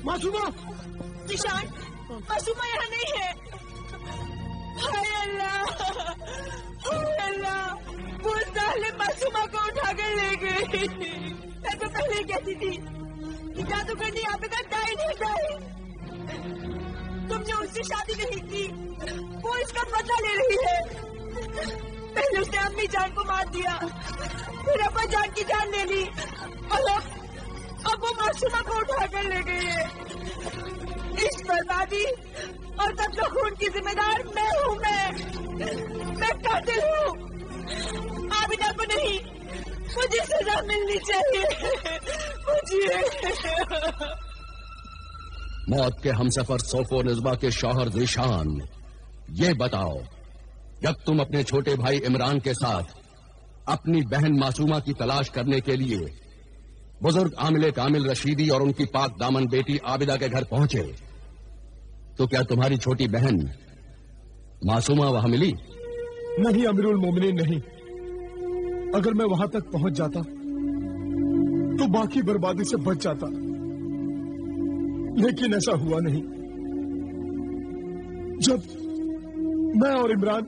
मासूमा! ज़ीशान, मासूमा यहाँ नहीं है। हाय अल्लाह, वो जालिम मासूमा को उठा कर ले गई। मैं तो पहले ही कहती थी कि जादूगरनी आबिदा दाई नहीं दाई। तुमने उससे शादी नहीं की, वो इसका बदला ले रही है। पहले उसने अम्मी जान को मार दिया, फिर अब्बा जान की जान ले ली, और अब वो मासूमा को उठा कर ले गई है। इस बर्बादी और कत्ल खून की जिम्मेदार मैं हूँ। मैं कातिल हूँ। आबिदा को नहीं, मुझे सजा मिलनी चाहिए। मुझे मौत के हमसफर सोफो निज़्बा के शौहर ज़ीशान, ये बताओ, जब तुम अपने छोटे भाई इमरान के साथ अपनी बहन मासूमा की तलाश करने के लिए बुजुर्ग आमिल कामिल रशीदी और उनकी पाक दामन बेटी आबिदा के घर पहुंचे, तो क्या तुम्हारी छोटी बहन मासूमा वहां मिली? नहीं अमीरुल मोमिनीन, नहीं। अगर मैं वहां तक पहुंच जाता तो बाकी बर्बादी से बच जाता, लेकिन ऐसा हुआ नहीं। जब मैं और इमरान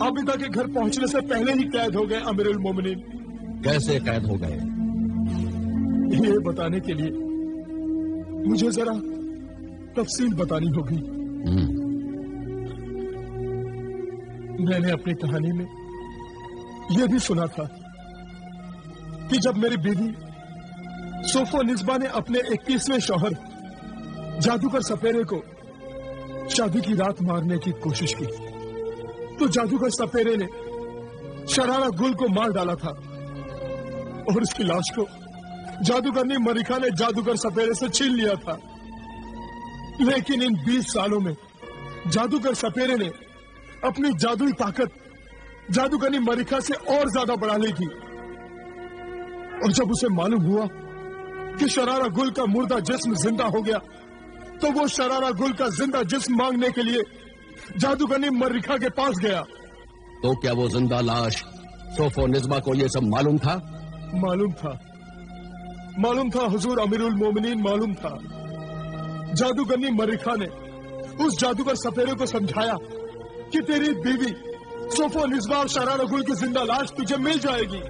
आबिदा के घर पहुंचने से पहले ही कैद हो गए अमीरुल मोमिनीन। कैसे कैद हो गए? ये बताने के लिए मुझे जरा तफसील बतानी होगी। मैंने अपनी कहानी में यह भी सुना था कि जब मेरी बीवी सोफो निज़्बा ने अपने 21वें शौहर जादूगर सपेरे को शादी की रात मारने की कोशिश की, तो जादूगर सपेरे ने शरारा गुल को मार डाला था और उसकी लाश को जादूगरनी मरिका ने जादूगर सपेरे से छीन लिया था। लेकिन इन 20 सालों में जादूगर सपेरे ने अपनी जादुई ताकत जादूगरनी मरिका से और ज्यादा बढ़ा ली थी। और जब उसे मालूम हुआ कि शरारा गुल का मुर्दा जिस्म जिंदा हो गया, तो वो शरारा गुल का जिंदा जिस्म मांगने के लिए जादूगरनी मरिका के पास गया। तो क्या वो जिंदा लाश सोफो निज़्बा को ये सब मालूम था? मालूम था हुजूर अमीरुल मोमिनीन, मालूम था। जादूगरनी मरिका ने उस जादूगर सपेरे को समझाया कि तेरी बीवी सोफो निज़्बा और शरारा गुल की जिंदा लाश तुझे मिल जाएगी।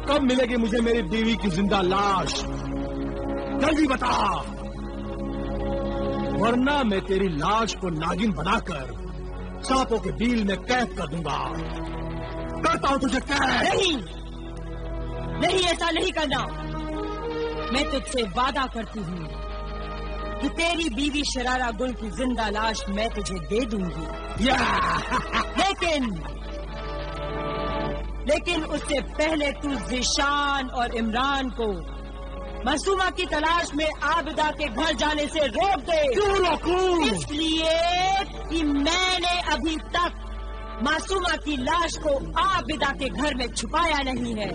कब मिलेगी मुझे मेरी बीवी की जिंदा लाश? जल्दी बता, वरना मैं तेरी लाश को नागिन बनाकर सांपों के बील में कैद कर दूंगा। करता हूं तुझे कैद। नहीं, ऐसा नहीं करना। मैं तुझसे वादा करती हूँ कि तेरी बीवी शरारा गुल की जिंदा लाश मैं तुझे दे दूंगी। लेकिन उससे पहले तू ज़ीशान और इमरान को मासूमा की तलाश में आबिदा के घर जाने से रोक दे। क्यों रोकूं? इसलिए कि मैंने अभी तक मासूमा की लाश को आबिदा के घर में छुपाया नहीं है।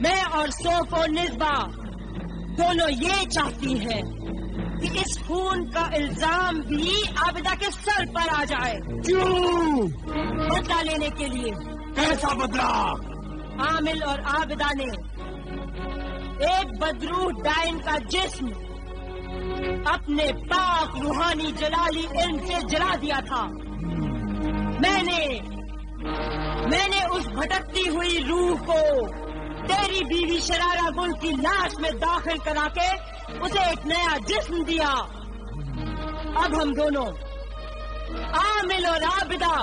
मैं और सोफो निज़्बा दोनों ये चाहती हैं कि इस खून का इल्जाम भी आबिदा के सर पर आ जाए। क्यों? बदला लेने के लिए। कैसा बदला? आमिल और आबिदा ने एक बदरूह डाइन का जिस्म अपने पाक रूहानी जलाली इल्म से जला दिया था। मैंने उस भटकती हुई रूह को तेरी बीवी शरारा गुल की लाश में दाखिल करा के उसे एक नया जिस्म दिया। अब हम दोनों आमिल और आबिदा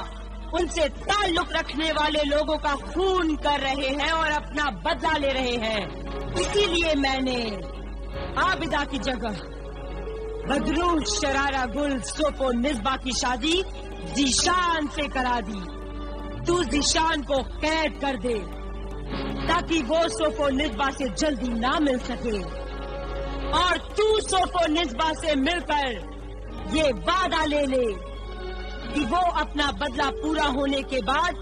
उनसे ताल्लुक रखने वाले लोगों का खून कर रहे हैं और अपना बदला ले रहे हैं। इसीलिए मैंने आबिदा की जगह बदरूह शरारा गुल सोफो निज़्बा की शादी ज़ीशान से करा दी। तू ज़ीशान को कैद कर दे ताकि वो सोफो निज़्बा से जल्दी ना मिल सके, और तू सोफो निज़्बा से मिलकर ये वादा ले ले कि वो अपना बदला पूरा होने के बाद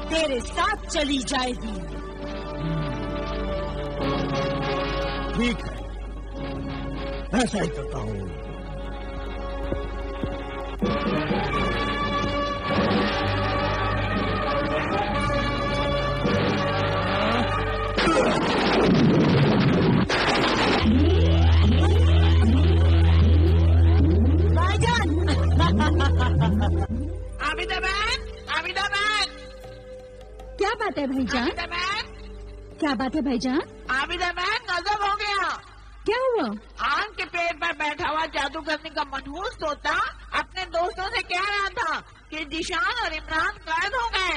तेरे साथ चली जाएगी। ठीक है, ऐसा ही करता हूँ। आबिदा बहन, आबिदा बहन, क्या बात है भाईजान? आबिदा बहन, क्या बात है भाईजान? आबिदा बहन, गजब हो गया। क्या हुआ? आम के पेड़ पर बैठा हुआ जादूगरनी का मनहूस तोता अपने दोस्तों से कह रहा था कि जिशान और इमरान कैद हो गए।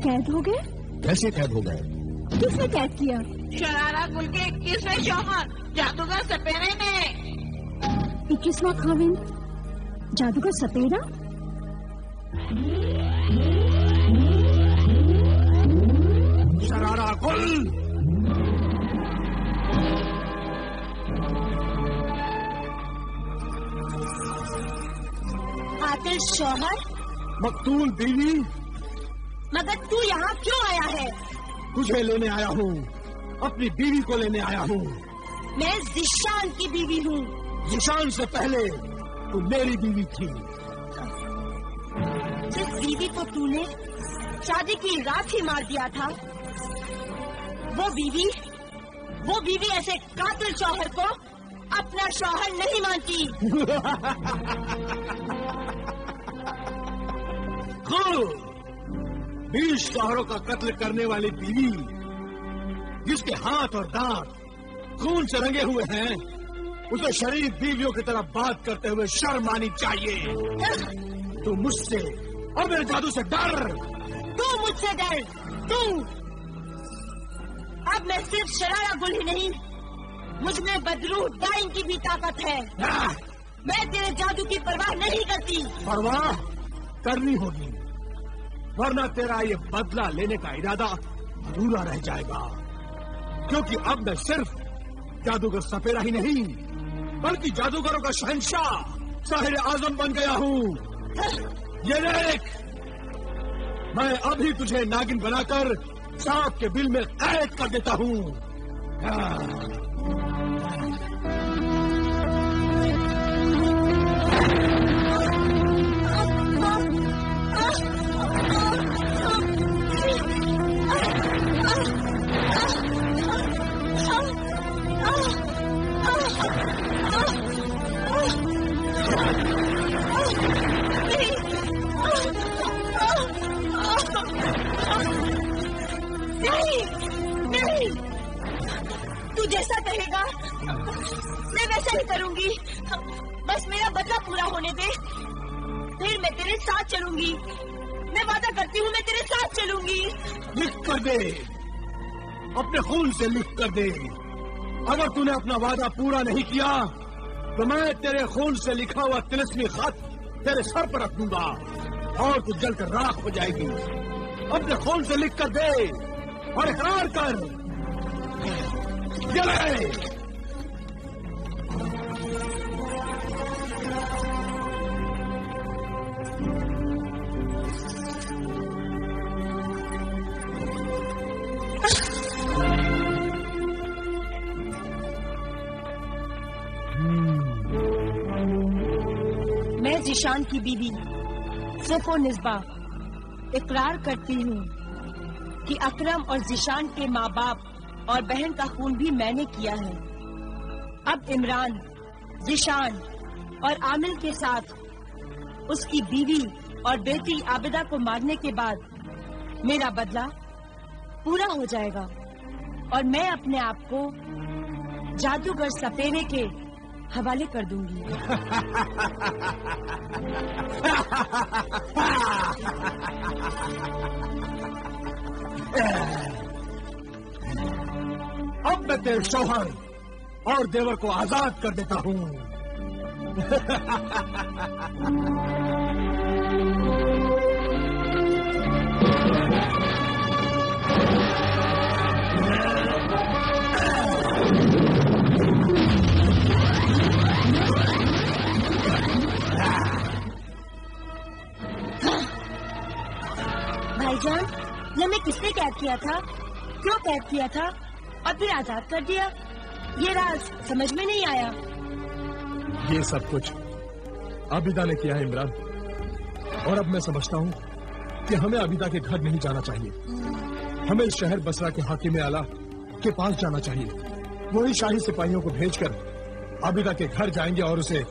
कैद हो गए? कैसे कैद हो गए? किसने कैद किया? शरारा गुल के 21वें शौहर जादूगर सपेरे ने। 21वां खाविंद जादूगर सपेरा? शरारा गुल, आतिल शौहर, मकतूल बीवी, मगर तू यहाँ क्यों आया है? तुझे लेने आया हूँ, अपनी बीवी को लेने आया हूँ। मैं जिशान की बीवी हूँ। जिशान से पहले तू मेरी बीवी थी। जिस बीवी को तूने शादी की रात ही मार दिया था, वो बीवी ऐसे कातिल शौहर को अपना शौहर नहीं मानती। गुल, 20 शौहरों का कत्ल करने वाली बीवी, जिसके हाथ और दांत खून से रंगे हुए हैं, उसे शरीफ बीवियों की तरह बात करते हुए शर्म आनी चाहिए। तू मुझसे और मेरे जादू से डर। तू मुझसे डर, तू। अब मैं सिर्फ शरारा गुल ही नहीं, मुझ में बदरूह डाइन की भी ताकत है। मैं तेरे जादू की परवाह नहीं करती। परवाह करनी होगी, वरना तेरा ये बदला लेने का इरादा अधूरा रह जाएगा। क्योंकि अब मैं सिर्फ जादूगर सपेरा ही नहीं, बल्कि जादूगरों का शहंशाह, साहिर आजम बन गया हूँ। ये देख, मैं अभी तुझे नागिन बनाकर सांप के बिल में कैद कर देता हूँ। नहीं, तू जैसा कहेगा मैं वैसा ही करूंगी। बस मेरा बदला पूरा होने दे, फिर मैं तेरे साथ चलूंगी। मैं वादा करती हूँ, मैं तेरे साथ चलूंगी। लिख कर दे, अपने खून से लिख कर दे। अगर तूने अपना वादा पूरा नहीं किया तो मैं तेरे खून से लिखा हुआ तिलिस्मी खत तेरे सर पर रख दूंगा और तू जलकर राख हो जाएगी। अपने खून से लिख कर दे और इकरार कर। ये ले। मैं जिशान की बीवी सफो निस्बा इकरार करती हूँ कि अकरम और जिशान के माँ बाप और बहन का खून भी मैंने किया है। अब इमरान, जिशान और आमिल के साथ उसकी बीवी और बेटी आबिदा को मारने के बाद मेरा बदला पूरा हो जाएगा और मैं अपने आप को जादूगर सपेरे के हवाले कर दूंगी। अब मैं तेरे शौहर और देवर को आजाद कर देता हूँ। भाईजान, हमें किसने कैद किया था, क्यों कैद किया था और फिर आजाद कर दिया? ये राज समझ में नहीं आया। ये सब कुछ आबिदा ने किया है इमरान, और अब मैं समझता हूँ कि हमें आबिदा के घर नहीं जाना चाहिए। हमें इस शहर बसरा के हाकिम आला के पास जाना चाहिए। वही शाही सिपाहियों को भेजकर आबिदा के घर जाएंगे और उसे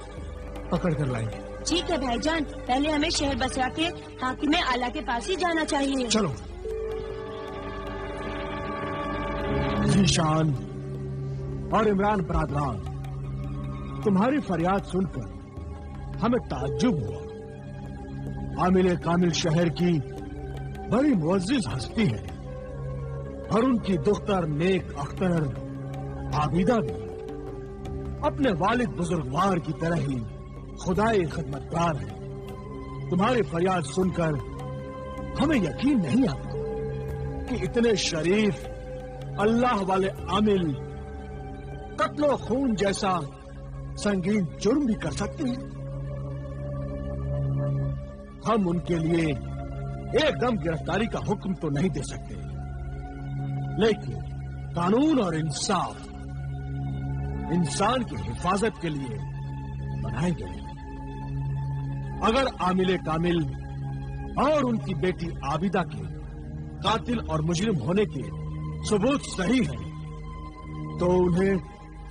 पकड़ कर लाएंगे। ٹھیک ہے بھائی جان، پہلے ہمیں شہر بسرا کے حاکم اعلیٰ کے پاس ہی جانا چاہیے. چلو. ذیشان اور عمران برادران، تمہاری فریاد سن کر ہمیں تعجب ہوا. عامل کامل شہر کی بڑی معزز ہستی ہے اور ان کی دختر نیک اختر عابدہ بھی اپنے والد بزرگوار کی طرح ہی خدائی خدمتگار ہے. تمہاری فریاد سن کر ہمیں یقین نہیں آتا کہ اتنے شریف اللہ والے عامل قتل و خون جیسا سنگین جرم بھی کر سکتے ہیں. ہم ان کے لیے ایک دم گرفتاری کا حکم تو نہیں دے سکتے، لیکن قانون اور انصاف انسان کی حفاظت کے لیے بنائے گئے. اگر عامل کامل اور ان کی بیٹی عابدہ کے قاتل اور مجرم ہونے کے ثبوت صحیح ہے تو انہیں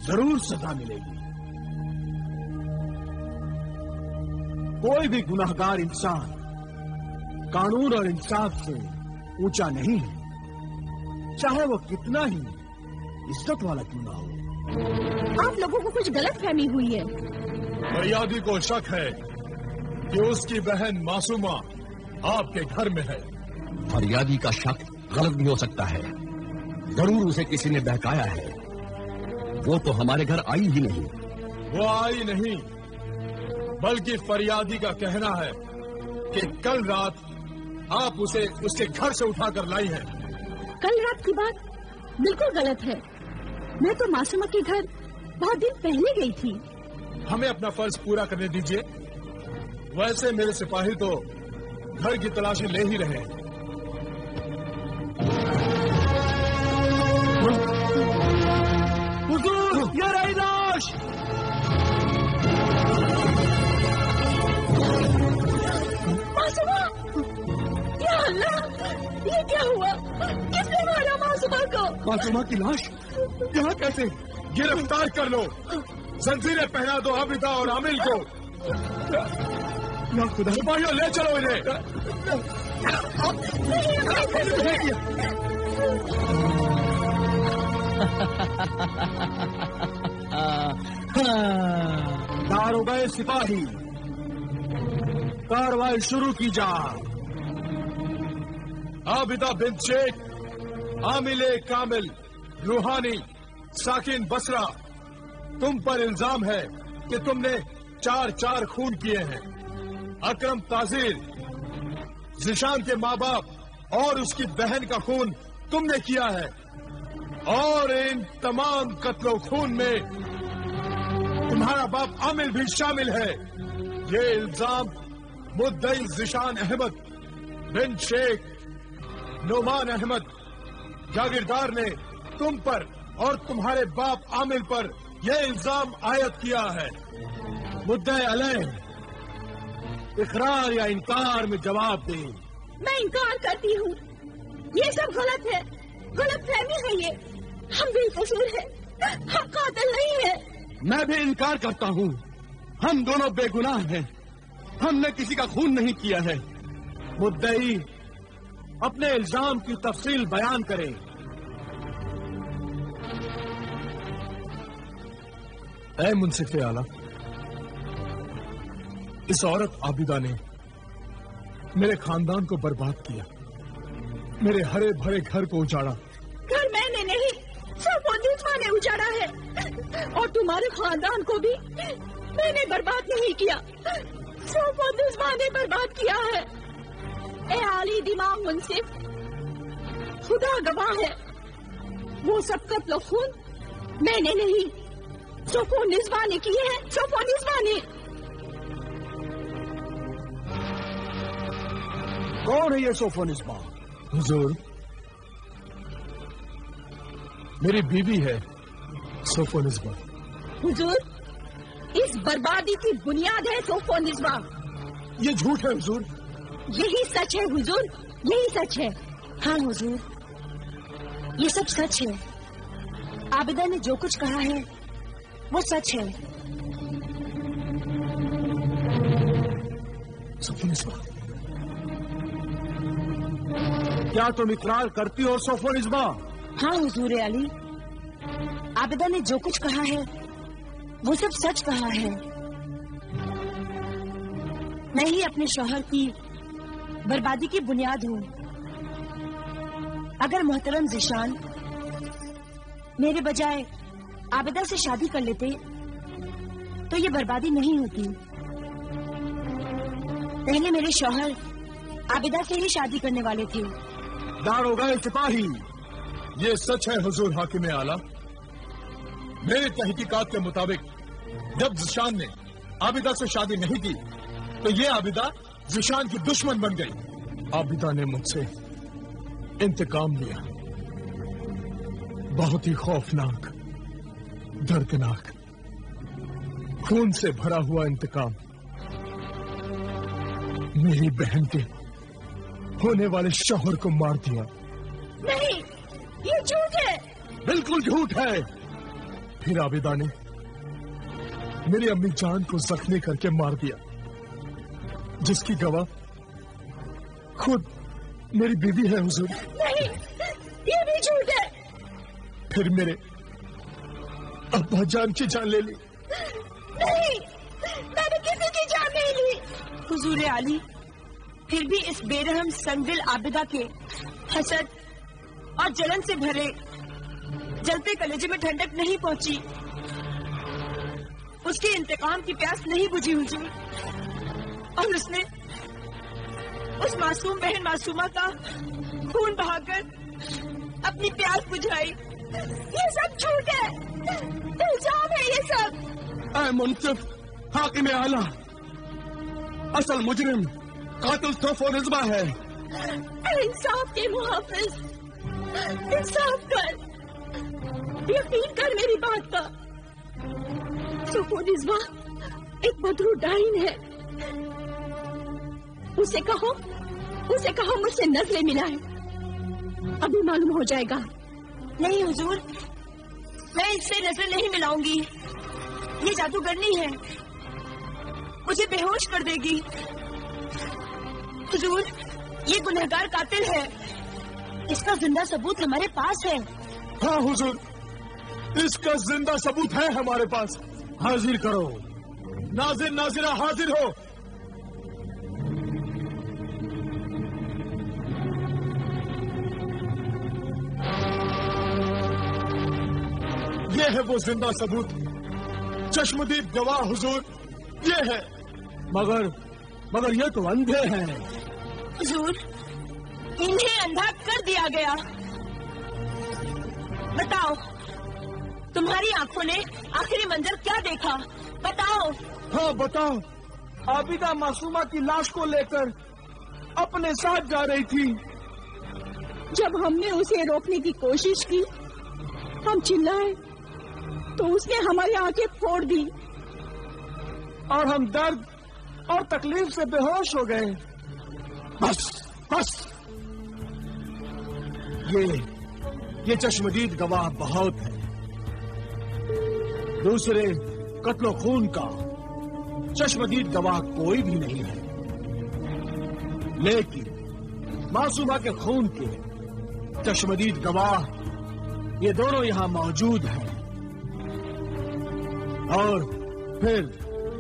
ضرور سزا ملے گی. کوئی بھی گناہگار انسان قانون اور انصاف سے اونچا نہیں ہے، چاہے وہ کتنا ہی عزت والا کیوں نہ ہو. آپ لوگوں کو کچھ غلط فہمی ہوئی ہے. فریادی کو شک ہے کہ اس کی بہن معصومہ آپ کے گھر میں ہے. فریادی کا شک غلط بھی ہو سکتا ہے، ضرور اسے کسی نے بہکایا ہے. وہ تو ہمارے گھر آئی ہی نہیں. وہ آئی نہیں، بلکہ فریادی کا کہنا ہے کہ کل رات آپ اسے اس کے گھر سے اٹھا کر لائی ہیں. کل رات کی بات بالکل غلط ہے. میں تو معصومہ کے گھر بہت دن پہلے گئی تھی. ہمیں اپنا فرض پورا کرنے دیجیے. ویسے میرے سپاہی تو گھر کی تلاشی لے ہی رہے ہیں. حضور، یہ رہی لاش. معصومہ! یا اللہ، یہ کیا ہوا؟ کس نے مارا معصومہ کو؟ معصومہ کی لاش یہاں کیسے؟ گرفتار کر لو، زنجیریں پہنا دو عابدہ اور عامل کو. یا خدا، سپاہیوں لے چلو انہیں. داروغہ سپاہی، کارروائی شروع کی جائے. عابدہ بنت شیخ، عامل کامل روحانی ساکن بصرہ، تم پر الزام ہے کہ تم نے 4 خون کیے ہیں. اکرم تاذیر، ذیشان کے ماں باپ اور اس کی بہن کا خون تم نے کیا ہے، اور ان تمام قتل و خون میں تمہارا باپ عامل بھی شامل ہے. یہ الزام مدعی ذیشان احمد بن شیخ نعمان احمد جاگیردار نے تم پر اور تمہارے باپ عامل پر یہ الزام عائد کیا ہے. مدعی علیہ اقرار یا انکار میں جواب دیں. میں انکار کرتی ہوں. یہ سب غلط ہے، غلط فہمی ہے. یہ ہم بے قصور ہیں، ہم قاتل نہیں ہیں. میں بھی انکار کرتا ہوں. ہم دونوں بے گناہ ہیں، ہم نے کسی کا خون نہیں کیا ہے. مدعی اپنے الزام کی تفصیل بیان کریں. اے منصف اعلیٰ، اس عورت عابدہ نے میرے خاندان کو برباد کیا، میرے ہرے بھرے گھر کو اجاڑا. گھر میں نے نہیں، سب وہ دوسرا نے اجاڑا ہے. اور تمہارے خاندان کو بھی میں نے برباد نہیں کیا، سب وہ دوسرا نے برباد کیا ہے. اے عالی دماغ منصف، خدا گواہ ہے، وہ سب قتل و خون میں نے نہیں، صفو نسبہ نے کیے ہیں. صفو نسبہ نے. کون ہے یہ صفو نسبہ؟ حضور، میری بیوی ہے صفو نسبہ. حضور، اس بربادی کی بنیاد ہے صفو نسبہ. یہ جھوٹ ہے حضور. یہی سچ ہے حضور، یہی سچ ہے. ہاں حضور، یہ سب سچ ہے. عابدہ نے جو کچھ کہا ہے وہ سچ ہے. सफोनिस्बा, क्या तुम इकरार करती हो सफोनिस्बा? हाँ हुजूर अली, आबिदा ने जो कुछ कहा है वो सब सच कहा है। मैं ही अपने शौहर की बर्बादी की बुनियाद हूँ। अगर मोहतरम ज़िशान मेरे बजाय आबिदा से शादी कर लेते तो ये बर्बादी नहीं होती। पहले मेरे शौहर आबिदा से ही शादी करने वाले थे। दारोगा सिपाही, ये सच है हुजूर हाकिम आला। मेरे तहकीकात के मुताबिक जब ज़िशान ने आबिदा से शादी नहीं की तो ये आबिदा ज़िशान की दुश्मन बन गई। आबिदा ने मुझसे इंतकाम लिया, बहुत ही खौफनाक, दर्दनाक, खून से भरा हुआ इंतकाम। मेरी बहन के होने वाले शौहर को मार दिया। नहीं, ये झूठ है। बिल्कुल झूठ है। फिर आबिदा ने मेरी अम्मी जान को जख्मी करके मार दिया, जिसकी गवाह खुद मेरी बीवी है हुजूर। नहीं, ये भी झूठ है। फिर मेरे अब्बा जान की जान ले ली। नहीं, मैंने किसी की जान नहीं ली। हुजूर आली, फिर भी इस बेरहम संगदिल आबिदा के हसद और जलन से भरे जलते कलेजे में ठंडक नहीं पहुंची, उसके इंतकाम की प्यास नहीं बुझी हुजूर, और उसने उस मासूम बहन मासूमा का खून बहाकर अपनी प्यास बुझाई। ये सब झूठ है, इल्जाम है ये सब। ऐ मुनसिफ हाकिम आला, असल मुजरिम कातिल सफोनिस्बा है। इंसाफ के मुहाफिज, इंसाफ कर, यकीन कर मेरी बात का। सफोनिस्बा एक बदरू डाइन है। उसे कहो मुझसे नजरें मिलाए, अभी मालूम हो जाएगा। नहीं हुजूर, मैं इससे नजर नहीं मिलाऊंगी। ये जादूगरनी है, मुझे बेहोश कर देगी। हुजूर, ये गुनहगार कातिल है, इसका जिंदा सबूत हमारे पास है। हाँ हुजूर, इसका जिंदा सबूत है हमारे पास। हाजिर करो। नाजिर नाजिरा हाजिर हो। ये है वो जिंदा सबूत, चश्मदीद गवाह हुजूर, ये है। मगर ये तो अंधे हैं। हुजूर, इन्हें अंधा कर दिया गया। बताओ, तुम्हारी आंखों ने आखिरी मंजर क्या देखा? बताओ। हाँ बताओ। आबिदा मासूमा की लाश को लेकर अपने साथ जा रही थी। जब हमने उसे रोकने की कोशिश की, हम चिल्लाए तो उसने हमारी आंखें फोड़ दी और हम दर्द और तकलीफ से बेहोश हो गए। बस ये चश्मदीद गवाह बहुत है। दूसरे कत्लो खून का चश्मदीद गवाह कोई भी नहीं है, लेकिन मासूमा के खून के चश्मदीद गवाह ये दोनों यहां मौजूद हैं। और फिर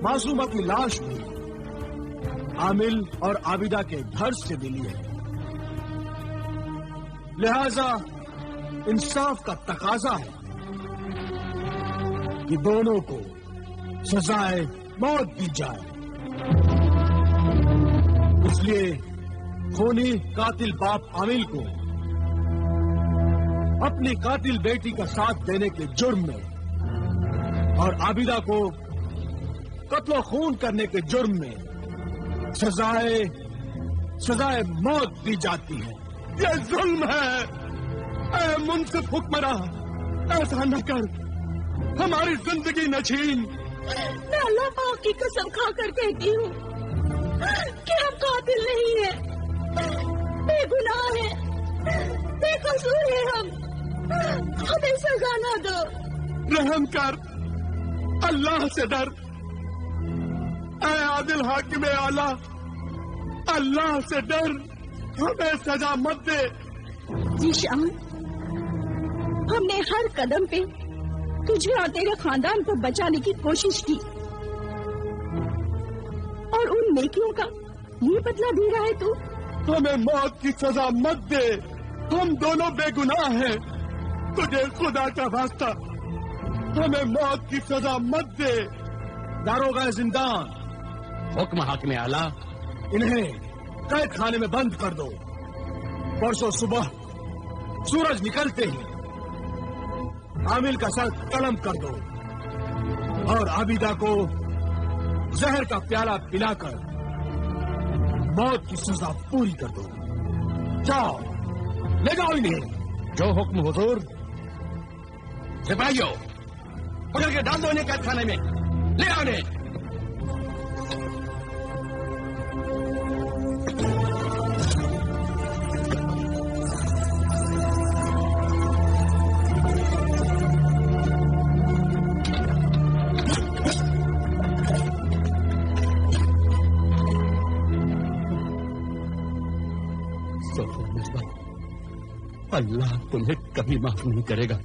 मासूमा की लाश भी आमिल और आबिदा के घर से मिली है। लिहाजा इंसाफ का तकाजा है कि दोनों को सजाए मौत दी जाए। इसलिए खूनी कातिल बाप आमिल को अपनी कातिल बेटी का साथ देने के जुर्म में और आबिदा को कत्लो खून करने के जुर्म में सजाए मौत दी जाती है। यह जुल्म है। ऐ मुनसिफ हुक्मरां, ऐसा न कर, हमारी जिंदगी न छीन। मैं अल्लाह पाक की कसम खाकर कहती हूँ कि हम कातिल नहीं है, बेगुनाह है, बेकसूर है हम। हमें सजा ना दो। रहम कर, अल्लाह से डर। ऐ आदिल हाकिम आला, اللہ سے ڈر، ہمیں سزا مت دے۔ ذیشان، ہم نے ہر قدم پہ تجھے اور تیرے خاندان کو بچانے کی کوشش کی، اور ان نیکیوں کا یہ بدلہ دے رہا ہے تو؟ ہمیں موت کی سزا مت دے، ہم دونوں بے گناہ ہیں، تجھے خدا کا واسطہ ہمیں موت کی سزا مت دے۔ داروغہ زندان، حکم حاکم اعلیٰ، انہیں قید خانے میں بند کر دو۔ پرسوں صبح سورج نکلتے ہی عامل کا سر قلم کر دو اور عابدہ کو زہر کا پیالہ پلا کر موت کی سزا پوری کر دو۔ جاؤ، لے جاؤ انہیں۔ جو حکم حضور۔ سپاہیوں، پکڑ کے ڈال دو انہیں قید خانے میں، لے آنے۔ اللہ تمہیں کبھی معاف نہیں کرے گا۔